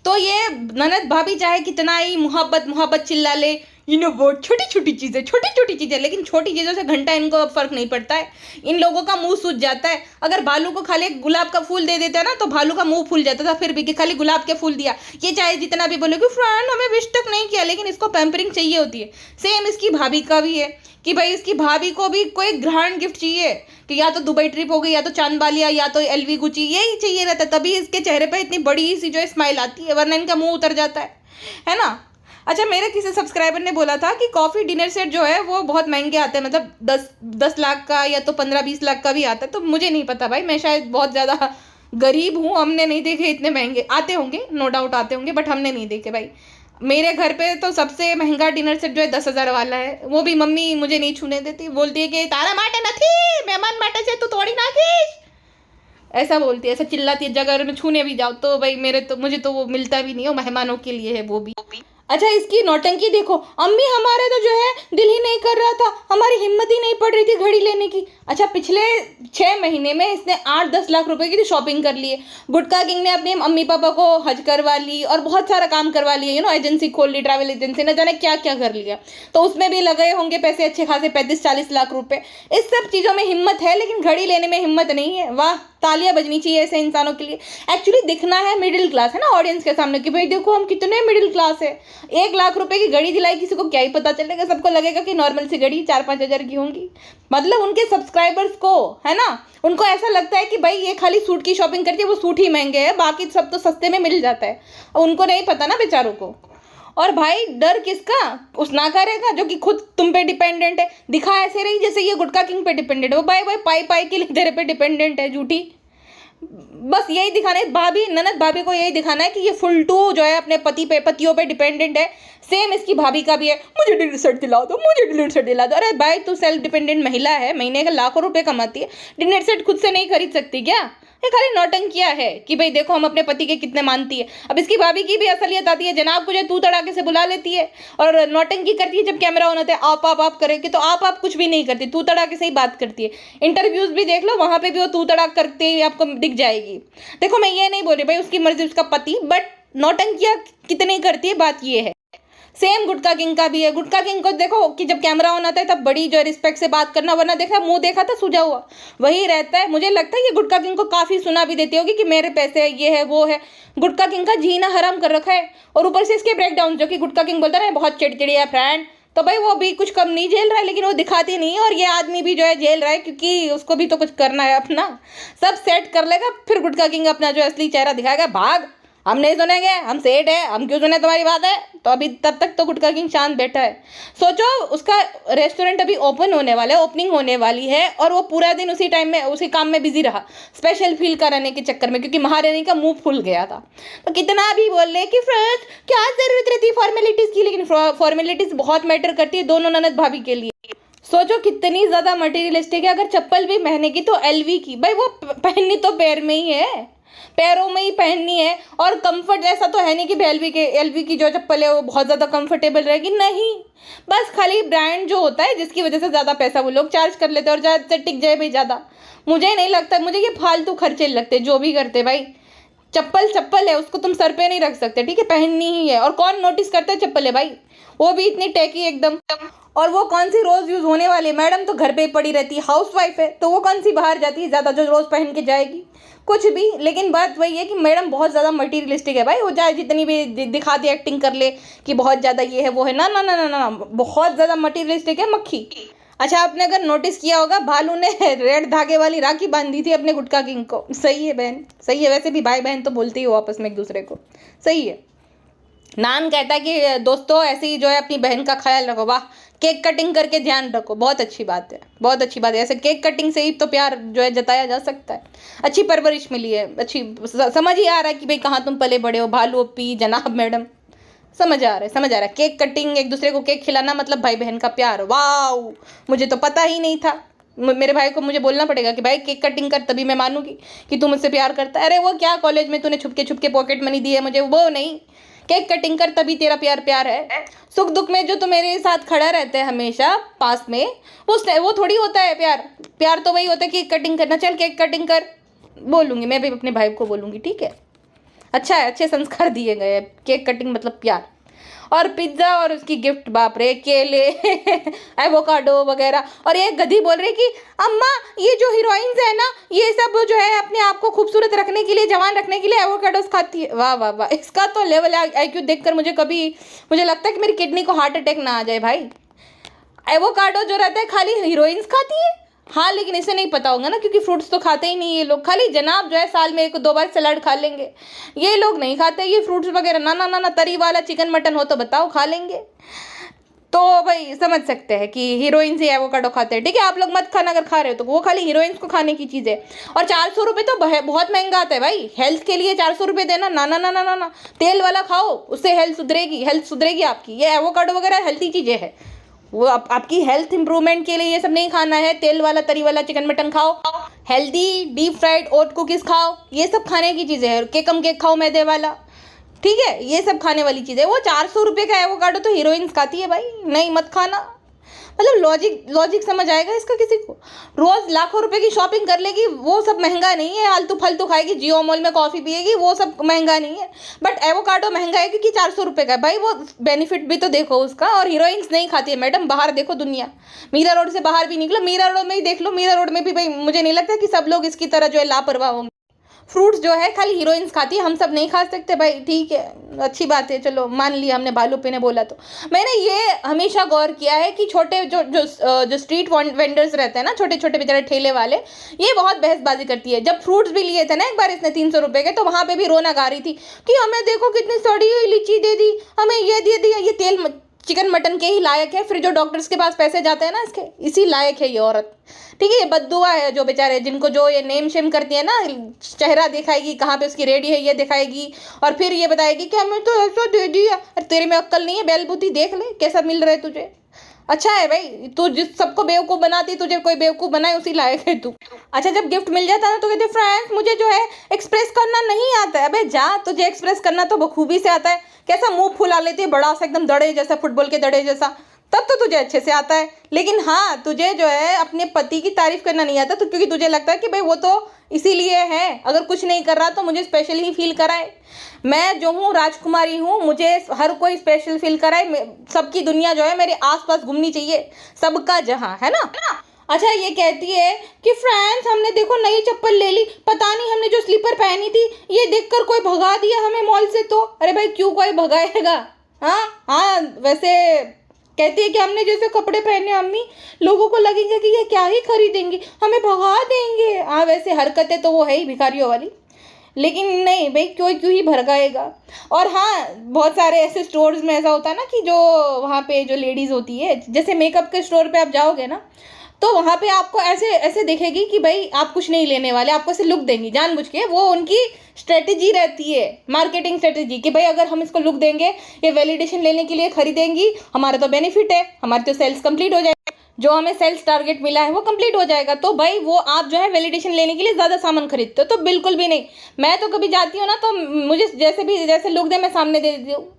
तो ये ननद भाभी चाहे कितना ही मोहब्बत चिल्ला ले, वो छोटी छोटी चीज़ें, लेकिन छोटी चीज़ों से घंटा इनको फ़र्क नहीं पड़ता है। इन लोगों का मुंह सूज जाता है। अगर भालू को खाली गुलाब का फूल दे देता है ना तो भालू का मुंह फूल जाता था, फिर भी कि खाली गुलाब के फूल दिया। ये चाहे जितना भी बोले कि फ्रेंड हमें विश तक नहीं किया, लेकिन इसको पैम्परिंग चाहिए होती है। सेम इसकी भाभी का भी है कि भाई इसकी भाभी को भी कोई ग्रैंड गिफ्ट चाहिए, कि या तो दुबई ट्रिप हो गई, या तो चांदबालिया, या तो LV गुची, यही चाहिए रहता है, तभी इसके चेहरे पे इतनी बड़ी सी जो है स्माइल आती है, वरना इनका मुंह उतर जाता है ना। अच्छा, मेरे किसी सब्सक्राइबर ने बोला था कि कॉफ़ी डिनर सेट जो है वो बहुत महंगे आते हैं, मतलब 10 लाख का या तो 15-20 लाख का भी आता है। तो मुझे नहीं पता भाई, मैं शायद बहुत ज़्यादा गरीब हूँ, हमने नहीं देखे इतने महंगे। आते होंगे, नो डाउट आते होंगे, बट हमने नहीं देखे भाई। मेरे घर पे तो सबसे महंगा डिनर सेट जो है 10,000 वाला है, वो भी मम्मी मुझे नहीं छूने देती, बोलती है कि तारा माटे नहीं, मेहमान माटे से तू थोड़ी ना खींच, ऐसा बोलती है, ऐसा चिल्लाती है। जगह में छूने भी जाओ तो भाई मुझे तो वो मिलता भी नहीं है, मेहमानों के लिए है वो भी। अच्छा, इसकी नौटंकी देखो, अम्मी हमारे तो जो है दिल ही नहीं कर रहा था, हमारी हिम्मत ही नहीं पड़ रही थी घड़ी लेने की। अच्छा, पिछले 6 महीने में इसने 8-10 लाख रुपए की शॉपिंग कर ली है। गुटखा किंग ने अपने मम्मी पापा को हज करवा ली और बहुत सारा काम करवा लिया, एजेंसी खोल ली, ट्रैवल एजेंसी, न जाने क्या क्या कर लिया। तो उसमें भी लगे होंगे पैसे अच्छे खासे, 35-40 लाख रुपए। इस सब चीज़ों में हिम्मत है, लेकिन घड़ी लेने में हिम्मत नहीं है। वाह, तालियां बजनी चाहिए ऐसे इंसानों के लिए। एक्चुअली दिखना है मिडिल क्लास, है ना, ऑडियंस के सामने कि भाई देखो हम कितने मिडिल क्लास है। 1 लाख रुपए की घड़ी दिलाई किसी को क्या ही पता चलेगा, सबको लगेगा कि नॉर्मल सी घड़ी 4-5 हज़ार की होंगी। मतलब उनके सब्सक्राइबर्स को, है ना, उनको ऐसा लगता है कि भाई ये खाली सूट की शॉपिंग करती है, वो सूट ही महंगे हैं, बाकी सब तो सस्ते में मिल जाता है। उनको नहीं पता ना बेचारों को। और भाई डर किसका, उस नाकारे का जो कि खुद तुम पे डिपेंडेंट है। दिखा ऐसे रही जैसे ये गुटखा किंग पे डिपेंडेंट है, वो भाई पाई के लिए तेरे पे डिपेंडेंट है, झूठी। बस यही दिखाना है ननद भाभी को, यही दिखाना है कि ये फुलटू जो है अपने पतियों पे डिपेंडेंट है। सेम इसकी भाभी का भी है, मुझे डिनर सेट दिला दो, मुझे डिनर सेट दिला दो। अरे भाई तू सेल्फ डिपेंडेंट महिला है, महीने का लाखों रुपए कमाती है, डिनर सेट खुद से नहीं खरीद सकती क्या? ये खाली नौटंकिया है कि भाई देखो हम अपने पति के कितने मानती है। अब इसकी भाभी की भी असलियत आती है, जनाब को जो तू तड़ाके से बुला लेती है और नौटंकी करती है। जब कैमरा ऑन होता है आप करेगी तो आप कुछ भी नहीं करती, तू तड़ाके से ही बात करती है। इंटरव्यूज भी देख लो, वहां पे भी वो तू तड़ाक करते ही आपको दिख जाएगी। देखो मैं ये नहीं बोल रही भाई उसकी मर्जी, उसका पति, बट नौटंकिया कितनी करती है, बात ये है। सेम गुटका किंग का भी है। गुटका किंग को देखो कि जब कैमरा ऑन आता है तब बड़ी जो है रिस्पेक्ट से बात करना, वरना देखा मुंह देखा था सूझा हुआ वही रहता है। मुझे लगता है ये गुटका किंग को काफी सुना भी देती होगी कि मेरे पैसे है, ये है वो है। गुटका किंग का जीना हराम कर रखा है। और ऊपर से इसके ब्रेकडाउन जो कि गुटका किंग बोलता है बहुत चिड़चिड़ी है फ्रेंड, तो भाई वो भी कुछ कम नहीं झेल रहा है, लेकिन वो दिखाती नहीं है। और ये आदमी भी जो है झेल रहा है क्योंकि उसको भी तो कुछ करना है अपना। सब सेट कर लेगा फिर गुटका किंग अपना जो असली चेहरा दिखाएगा। भाग, हम नहीं सुनेंगे, हम सेठ है, हम क्यों सुने तुम्हारी बात है। तो अभी तब तक तो गुटका किंग शांत बैठा है। सोचो उसका रेस्टोरेंट अभी ओपन होने वाला है, ओपनिंग होने वाली है, और वो पूरा दिन उसी टाइम में उसी काम में बिजी रहा स्पेशल फील कराने के चक्कर में, क्योंकि महारानी का मुंह फूल गया था। तो कितना भी बोल रहे कि फ्रेंड्स क्या जरूरत रहती है फॉर्मेलिटीज की, लेकिन फॉर्मेलिटीज बहुत मैटर करती है दोनों ननद भाभी के लिए। सोचो कितनी ज्यादा मटेरियलिस्टिक है। अगर चप्पल भी पहनेगी तो एलवी की, भाई वो पहननी तो पैर में ही है, पैरों में ही पहननी है। और कंफर्ट ऐसा तो है नहीं कि एलवी की जो चप्पल है वो बहुत ज़्यादा कंफर्टेबल रहेगी, नहीं। बस खाली ब्रांड जो होता है जिसकी वजह से ज़्यादा पैसा वो लोग चार्ज कर लेते हैं और ज़्यादा टिक जाए भाई ज़्यादा। मुझे नहीं लगता, मुझे ये फालतू खर्चे लगते जो भी करते भाई। चप्पल है, उसको तुम सर पे नहीं रख सकते, ठीक है, पहननी ही है। और कौन नोटिस करता है चप्पल है भाई, वो भी इतनी टेकी एकदम। और वो कौन सी रोज यूज होने वाली है, मैडम तो घर पे ही पड़ी रहती है, हाउसवाइफ है, तो वो कौन सी बाहर जाती है ज़्यादा जो रोज पहन के जाएगी कुछ भी। लेकिन बात वही है कि मैडम बहुत ज़्यादा मटीरियलिस्टिक है भाई। वो चाहे जितनी भी दिखा दी एक्टिंग कर ले कि बहुत ज़्यादा ये है वो है, ना ना ना ना ना, बहुत ज़्यादा मटीरियलिस्टिक है मक्खी। अच्छा, आपने अगर नोटिस किया होगा भालू ने रेड धागे वाली राखी बांधी थी अपने गुटका किंग को। सही है बहन, सही है। वैसे भी भाई बहन तो बोलते ही हो आपस में एक दूसरे को, सही है। नान कहता है कि दोस्तों ऐसे ही जो है अपनी बहन का ख्याल रखो। वाह, केक कटिंग करके ध्यान रखो, बहुत अच्छी बात है, बहुत अच्छी बात है। ऐसे केक कटिंग से ही तो प्यार जो है जताया जा सकता है। अच्छी परवरिश मिली है, अच्छी समझ ही आ रहा है कि भाई कहाँ तुम पले बड़े हो, भालू अपी जनाब मैडम, समझ आ रहा है, समझ आ रहा है। केक कटिंग, एक दूसरे को केक खिलाना मतलब भाई बहन का प्यार। वाह, मुझे तो पता ही नहीं था। मेरे भाई को मुझे बोलना पड़ेगा कि भाई केक कटिंग कर, तभी मैं मानूंगी कि तू मुझसे प्यार करता है। अरे वो क्या कॉलेज में तूने छुपके छुपके पॉकेट मनी दी है मुझे, वो नहीं, केक कटिंग कर तभी तेरा प्यार प्यार है। सुख दुख में जो तू मेरे साथ खड़ा रहता है हमेशा पास में, वो थोड़ी होता है प्यार। प्यार तो वही होता है केक कटिंग करना। चल केक कटिंग कर, बोलूँगी मैं भी अपने भाई को बोलूँगी, ठीक है। अच्छा है, अच्छे संस्कार दिए गए। केक कटिंग मतलब प्यार। और पिज्ज़ा और उसकी गिफ्ट, बाप रे, केले एवोकाडो वगैरह। और ये गधी बोल रही कि अम्मा ये जो हीरोइंस है ना, ये सब जो है अपने आप को खूबसूरत रखने के लिए, जवान रखने के लिए एवोकाडोस खाती है। वाह वाह वाह, इसका तो लेवल आईक्यू देखकर मुझे लगता है कि मेरी किडनी को हार्ट अटैक ना आ जाए भाई। एवोकाडो जो रहता है खाली हीरोइंस खाती है। हाँ, लेकिन इसे नहीं पता होगा ना, क्योंकि फ्रूट्स तो खाते ही नहीं ये लोग। खाली जनाब जो है साल में 1-2 बार सलाद खा लेंगे, ये लोग नहीं खाते ये फ्रूट्स वगैरह। ना ना ना ना, तरी वाला चिकन मटन हो तो बताओ खा लेंगे। तो भाई समझ सकते हैं कि हीरोइंस ही एवोकाडो खाते हैं, ठीक है। आप लोग मत खाना, अगर खा रहे हो तो वो खाली हीरोइंस को खाने की चीज़ है। और 400 रुपये तो बहुत महंगा आता है भाई, हेल्थ के लिए 400 रुपये देना, ना ना ना ना ना ना। तेल वाला खाओ, उससे हेल्थ सुधरेगी आपकी। ये एवोकाडो वगैरह हेल्थी चीज़ें हैं, वो आपकी हेल्थ इंप्रूवमेंट के लिए ये सब नहीं खाना है। तेल वाला तरी वाला चिकन मटन खाओ, हेल्दी डीप फ्राइड ओट कुकीज़ खाओ, ये सब खाने की चीज़ें हैं। केकम केक खाओ मैदे वाला, ठीक है, ये सब खाने वाली चीज़ें। वो 400 रुपये का एवोकाडो तो हीरोइंस खाती है भाई, नहीं मत खाना। मतलब लॉजिक समझ आएगा इसका किसी को। रोज़ लाखों रुपए की शॉपिंग कर लेगी, वो सब महंगा नहीं है। आलतू फालतू खाएगी, जियो मॉल में कॉफ़ी पिएगी, वो सब महंगा नहीं है। बट एवोकाडो महंगा है क्योंकि 400 रुपये का है भाई। वो बेनिफिट भी तो देखो उसका। और हीरोइंस नहीं खाती है मैडम, बाहर देखो दुनिया, मीरा रोड से बाहर भी निकलो, मीरा रोड में ही देख लो। मीरा रोड में भी भाई मुझे नहीं लगता कि सब लोग इसकी तरह जो है लापरवाह होंगे। फ्रूट्स जो है खाली हीरोइंस खाती है, हम सब नहीं खा सकते भाई, ठीक है, अच्छी बात है, चलो मान लिया हमने, भालू पे ने बोला। तो मैंने ये हमेशा गौर किया है कि छोटे जो स्ट्रीट वेंडर्स रहते हैं ना, छोटे छोटे बेचारे ठेले वाले, ये बहुत बहसबाजी करती है। जब फ्रूट्स भी लिए थे ना एक बार इसने 300 रुपये के, तो वहाँ पे भी रोना गा रही थी कि हमें देखो कितनी सड़ी हुई लीची दे दी, हमें ये दे दिया, ये तेल चिकन मटन के ही लायक है। फिर जो डॉक्टर्स के पास पैसे जाते हैं ना इसके, इसी लायक है ये औरत, ठीक है। ये बद्दुआ है जो बेचारे, जिनको जो ये नेम शेम करती है ना, चेहरा दिखाएगी कहाँ पे उसकी रेडी है ये दिखाएगी, और फिर ये बताएगी कि हमें तो ऐसा दे दिया। अरे तेरे में अक्ल नहीं है, बेलबूती देख ले कैसा मिल रहा है तुझे। अच्छा है भाई, तू जिस सबको बेवकूफ़ बनाती, तुझे कोई बेवकूफ़ बनाए उसी लायक है तू। अच्छा, जब गिफ्ट मिल जाता है ना तो कहते फ्रेंड्स मुझे जो है एक्सप्रेस करना नहीं आता है। अबे जा, तुझे एक्सप्रेस करना तो बखूबी से आता है। कैसा मुंह फुला लेती है बड़ा सा, एकदम दड़े जैसा, फुटबॉल के दड़े जैसा, तब तो तुझे अच्छे से आता है। लेकिन हाँ, तुझे जो है अपने पति की तारीफ करना नहीं आता, तो क्योंकि तुझे लगता है कि भाई वो तो इसीलिए है। अगर कुछ नहीं कर रहा तो मुझे स्पेशल ही फील कराए। मैं जो हूँ राजकुमारी हूँ, मुझे हर कोई स्पेशल फील कराए। सबकी दुनिया जो है मेरे आसपास घूमनी चाहिए, सबका जहाँ, है ना। अच्छा, ये कहती है कि फ्रेंड्स हमने देखो नई चप्पल ले ली, पता नहीं हमने जो स्लीपर पहनी थी ये देखकर कोई भगा दिया हमें मॉल से। तो अरे भाई क्यों कोई भगाएगा। हाँ वैसे कहती है कि हमने जैसे कपड़े पहने अम्मी, लोगों को लगेगा कि ये क्या ही खरीदेंगी, हमें भगा देंगे। हाँ वैसे हरकतें तो वो है ही भिखारियों वाली, लेकिन नहीं भाई क्यों ही भड़काएगा। और हाँ बहुत सारे ऐसे स्टोर्स में ऐसा होता है ना कि जो वहाँ पे जो लेडीज़ होती है, जैसे मेकअप के स्टोर पे आप जाओगे ना तो वहाँ पे आपको ऐसे ऐसे दिखेगी कि भाई आप कुछ नहीं लेने वाले, आपको ऐसे लुक देंगी जानबूझ के। वो उनकी स्ट्रेटेजी रहती है, मार्केटिंग स्ट्रेटेजी, कि भाई अगर हम इसको लुक देंगे, ये वैलिडेशन लेने के लिए खरीदेंगी, हमारा तो बेनिफिट है, हमारी तो सेल्स कंप्लीट हो जाएगी, जो हमें सेल्स टारगेट मिला है वो कंप्लीट हो जाएगा। तो भाई वो आप जो है वैलिडेशन लेने के लिए ज़्यादा सामान खरीदते हो। तो बिल्कुल भी नहीं। मैं तो कभी जाती हूँ ना तो मुझे जैसे लुक दे मैं सामने दे देती हूँ।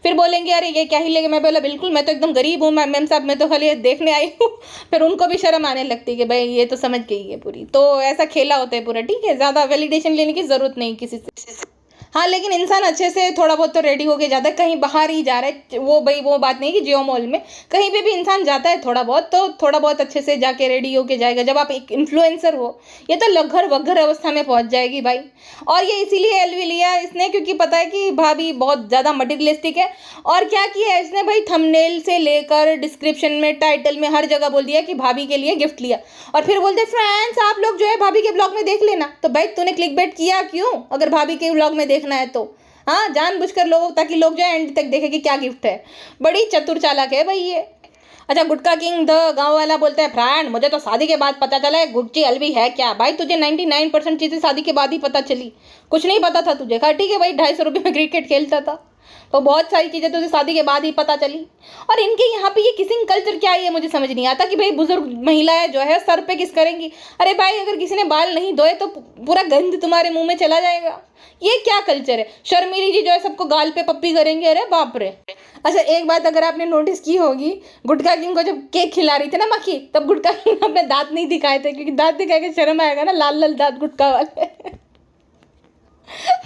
फिर बोलेंगे अरे ये क्या ही लेंगे। मैं बोला बिल्कुल, मैं तो एकदम गरीब हूँ मैम साहब, मैं तो खाली ये देखने आई हूँ। फिर उनको भी शर्म आने लगती है कि भाई ये तो समझ गई है पूरी। तो ऐसा खेला होता है पूरा, ठीक है। ज़्यादा वैलिडेशन लेने की ज़रूरत नहीं किसी से। हाँ लेकिन इंसान अच्छे से थोड़ा बहुत तो रेडी होके जाता है। कहीं बाहर ही जा रहा है वो, भाई वो बात नहीं कि जियो मॉल में, कहीं पे भी इंसान जाता है थोड़ा बहुत, तो थोड़ा बहुत अच्छे से जाके रेडी होके जाएगा। जब आप एक इन्फ्लुएंसर हो, ये तो लगभग वगैर अवस्था में पहुंच जाएगी भाई। और ये इसीलिए एलवी लिया इसने क्योंकि पता है कि भाभी बहुत ज़्यादा मटीरियलिस्टिक है। और क्या किया है इसने भाई, थंबनेल से लेकर डिस्क्रिप्शन में, टाइटल में, हर जगह बोल दिया कि भाभी के लिए गिफ्ट लिया। और फिर बोलते फ्रेंड्स आप लोग जो है भाभी के ब्लॉग में देख लेना। तो भाई तूने क्लिकबेट किया क्यों अगर भाभी के ब्लॉग में देखना है तो। हाँ जानबूझकर लोगों, ताकि लोग जो है एंड तक देखे कि क्या गिफ्ट है। बड़ी चतुर चालाक है भाई ये। अच्छा, गुटका किंग द गांव वाला बोलता है फ्रेंड मुझे तो शादी के बाद पता चला है गुच्ची एलवी है क्या। भाई तुझे 99% चीज़ें शादी के बाद ही पता चली, कुछ नहीं पता था तुझे। खा ठीक है भाई, 250 रुपये में क्रिकेट खेलता था, तो बहुत सारी चीज़ें तुझे शादी के बाद ही पता चली। और इनके यहाँ पे ये किसिंग कल्चर क्या है ये मुझे समझ नहीं आता कि भाई बुजुर्ग महिलाएं जो है सर पे किस करेंगी। अरे भाई अगर किसी ने बाल नहीं धोए तो पूरा गंध तुम्हारे मुंह में चला जाएगा। ये क्या कल्चर है। शर्मिली जी जो है सबको गाल पे पप्पी करेंगे, अरे बाप रे। अच्छा एक बात अगर आपने नोटिस की होगी, गुटखा किंग को जब केक खिला रही थी ना मक्खी, तब गुटखा किंग अपने दांत नहीं दिखाए थे, क्योंकि दांत दिखाए के शर्म आएगा ना, लाल लाल दांत गुटखा वाले।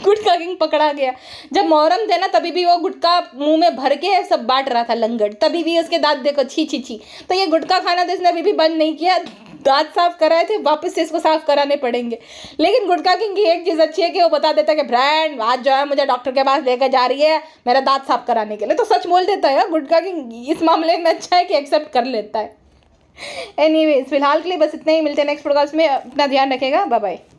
गुटखा किंग पकड़ा गया। जब मोहर्रम थे ना तभी भी वो गुटखा मुंह में भर के सब बांट रहा था लंगड़, तभी भी उसके दांत देखो छी छी छी। तो ये गुटखा खाना तो इसने अभी भी बंद नहीं किया, दांत साफ कराए थे, वापस से इसको साफ कराने पड़ेंगे। लेकिन गुटखा किंग की एक चीज़ अच्छी है कि वो बता देता है कि ब्रांड आज जो है मुझे डॉक्टर के पास लेकर जा रही है मेरा दांत साफ कराने के लिए। तो सच बोल देता है गुटखा किंग, इस मामले में अच्छा है कि एक्सेप्ट कर लेता है। एनीवेज फिलहाल के लिए बस इतना ही, मिलते हैं नेक्स्ट पॉडकास्ट में। अपना ध्यान रखेगा, बाय बाय।